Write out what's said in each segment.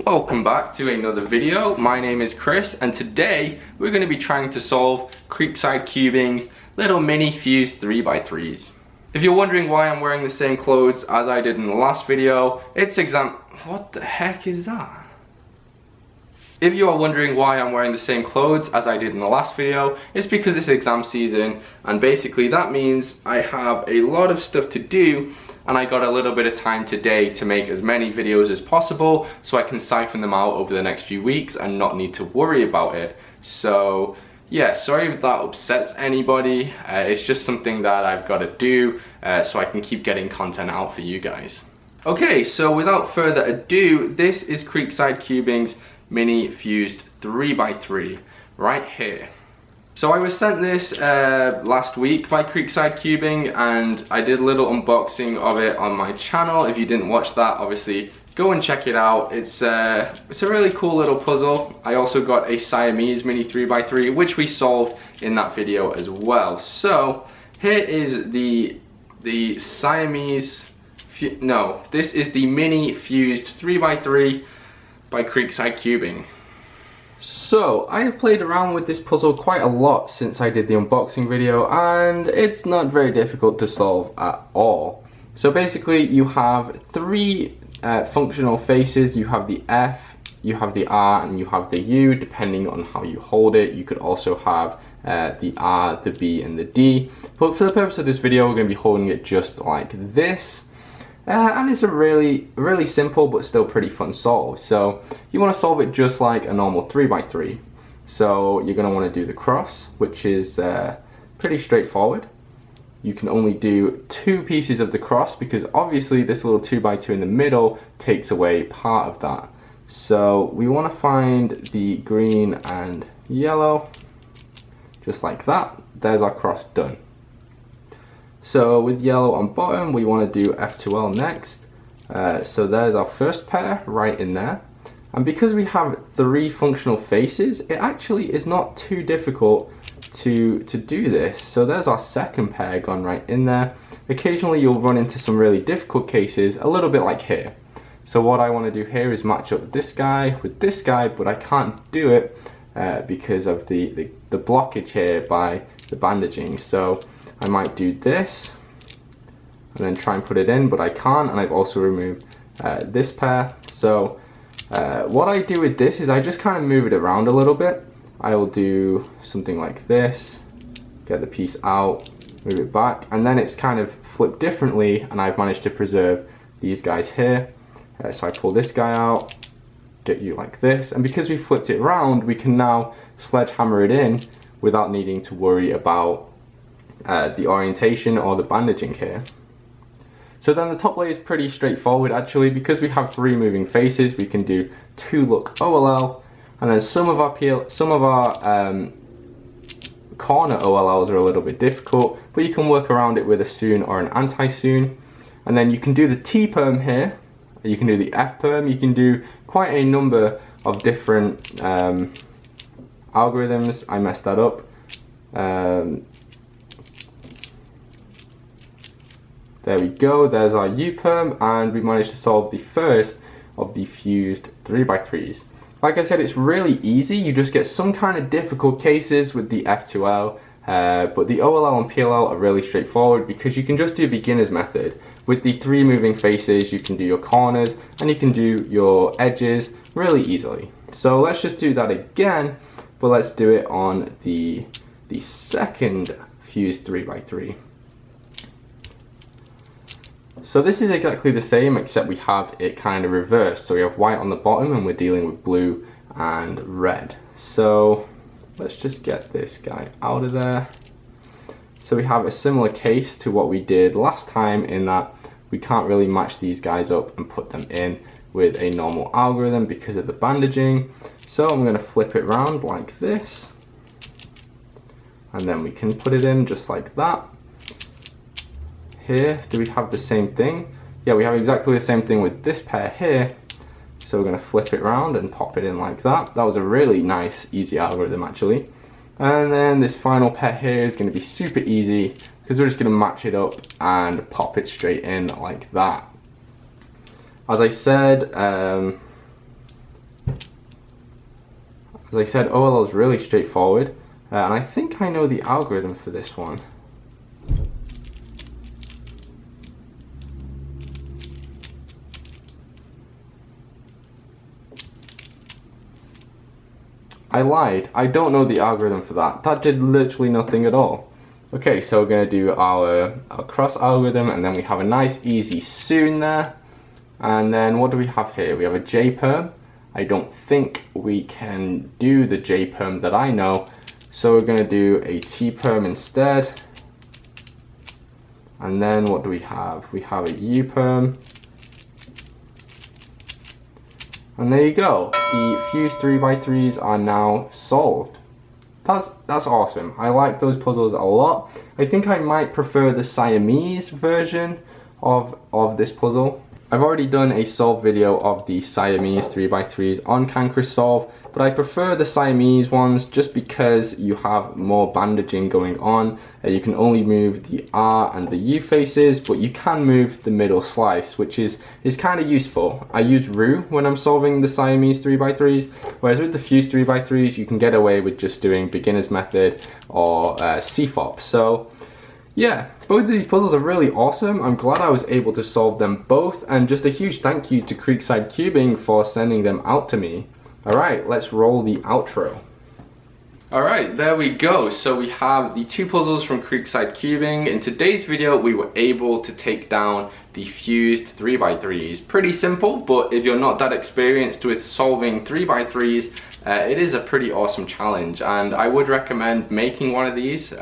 Welcome back to another video. My name is Chris and today we're going to be trying to solve Creekside Cubing's little mini fused 3x3s. If you're wondering why I'm wearing the same clothes as I did in the last video, it's what the heck is that? If you are wondering why I'm wearing the same clothes as I did in the last video, it's because it's exam season and basically that means I have a lot of stuff to do and I got a little bit of time today to make as many videos as possible so I can siphon them out over the next few weeks and not need to worry about it. So yeah, sorry if that upsets anybody. It's just something that I've got to do so I can keep getting content out for you guys. Okay, so without further ado, this is Creekside Cubing's mini fused 3x3 right here. So I was sent this last week by Creekside Cubing and I did a little unboxing of it on my channel. If you didn't watch that, obviously go and check it out. It's a really cool little puzzle. I also got a Siamese mini 3x3 which we solved in that video as well. So here is the Siamese, no, this is the mini fused 3x3 by Creekside Cubing. So I have played around with this puzzle quite a lot since I did the unboxing video and it's not very difficult to solve at all. So basically you have three functional faces. You have the F, you have the R and you have the U depending on how you hold it. You could also have the R, the B and the D, but for the purpose of this video we're going to be holding it just like this. And it's a really simple but still pretty fun solve. So you want to solve it just like a normal 3x3. So you're going to want to do the cross, which is pretty straightforward. You can only do two pieces of the cross because obviously this little 2x2 in the middle takes away part of that. So we want to find the green and yellow, just like that. There's our cross done. So with yellow on bottom, we want to do F2L next. So there's our first pair right in there. And because we have three functional faces, it actually is not too difficult to do this. So there's our second pair gone right in there. Occasionally you'll run into some really difficult cases, a little bit like here. So what I want to do here is match up this guy with this guy, but I can't do it because of the blockage here by the bandaging. So I might do this and then try and put it in, but I can't, and I've also removed this pair. So what I do with this is I just kind of move it around a little bit. I will do something like this, get the piece out, move it back, and then it's kind of flipped differently and I've managed to preserve these guys here. So I pull this guy out, get you like this, and because we flipped it around we can now sledgehammer it in without needing to worry about the orientation or the bandaging here. So then the top layer is pretty straightforward actually. Because we have three moving faces, we can do two look OLL, and then some of our corner OLLs are a little bit difficult, but you can work around it with a soon or an anti-soon. And then you can do the T perm here, you can do the F perm, you can do quite a number of different algorithms. I messed that up. There we go, there's our U-perm, and we managed to solve the first of the fused 3x3s. Like I said, it's really easy. You just get some kind of difficult cases with the F2L, but the OLL and PLL are really straightforward because you can just do beginner's method. With the three moving faces, you can do your corners and you can do your edges really easily. So let's just do that again, but let's do it on the second fused 3x3. So this is exactly the same except we have it kind of reversed. So we have white on the bottom and we're dealing with blue and red. So let's just get this guy out of there. So we have a similar case to what we did last time in that we can't really match these guys up and put them in with a normal algorithm because of the bandaging. So I'm going to flip it around like this and then we can put it in just like that. Here, do we have the same thing? Yeah, we have exactly the same thing with this pair here. So we're going to flip it around and pop it in like that. That was a really nice, easy algorithm actually. And then this final pair here is going to be super easy because we're just going to match it up and pop it straight in like that. As I said, As I said, OLL is really straightforward, and I think I know the algorithm for this one. I lied. I don't know the algorithm for that. That did literally nothing at all. Okay, so we're going to do our cross algorithm, and then we have a nice easy soon there. And then what do we have here? We have a J-perm. I don't think we can do the J-perm that I know, so we're going to do a T-perm instead. And then what do we have? We have a U-perm. And there you go. The fused 3x3s are now solved. That's awesome. I like those puzzles a lot. I think I might prefer the Siamese version of this puzzle. I've already done a solve video of the Siamese 3x3s on CanChrisSolve, but I prefer the Siamese ones just because you have more bandaging going on. You can only move the R and the U faces, but you can move the middle slice, which is kind of useful. I use Roux when I'm solving the Siamese 3x3s, whereas with the fused 3x3s you can get away with just doing beginner's method or CFOP. So yeah, both of these puzzles are really awesome. I'm glad I was able to solve them both, and just a huge thank you to Creekside Cubing for sending them out to me. Alright, let's roll the outro. Alright, there we go. So we have the two puzzles from Creekside Cubing. In today's video, we were able to take down the fused 3x3s. Pretty simple, but if you're not that experienced with solving 3x3s, it is a pretty awesome challenge, and I would recommend making one of these.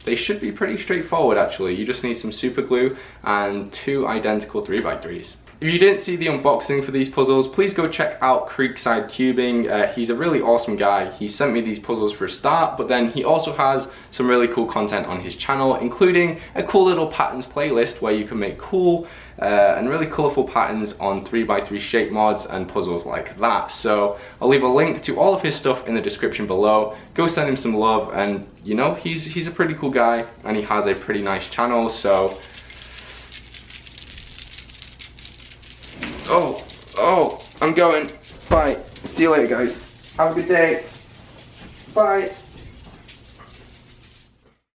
They should be pretty straightforward actually. You just need some super glue and two identical 3x3s. If you didn't see the unboxing for these puzzles, please go check out Creekside Cubing. He's a really awesome guy. He sent me these puzzles for a start, but then he also has some really cool content on his channel, including a cool little patterns playlist where you can make cool and really colorful patterns on 3x3 shape mods and puzzles like that. So I'll leave a link to all of his stuff in the description below. Go send him some love, and you know, he's a pretty cool guy and he has a pretty nice channel. So I'm going. Bye. See you later, guys. Have a good day. Bye.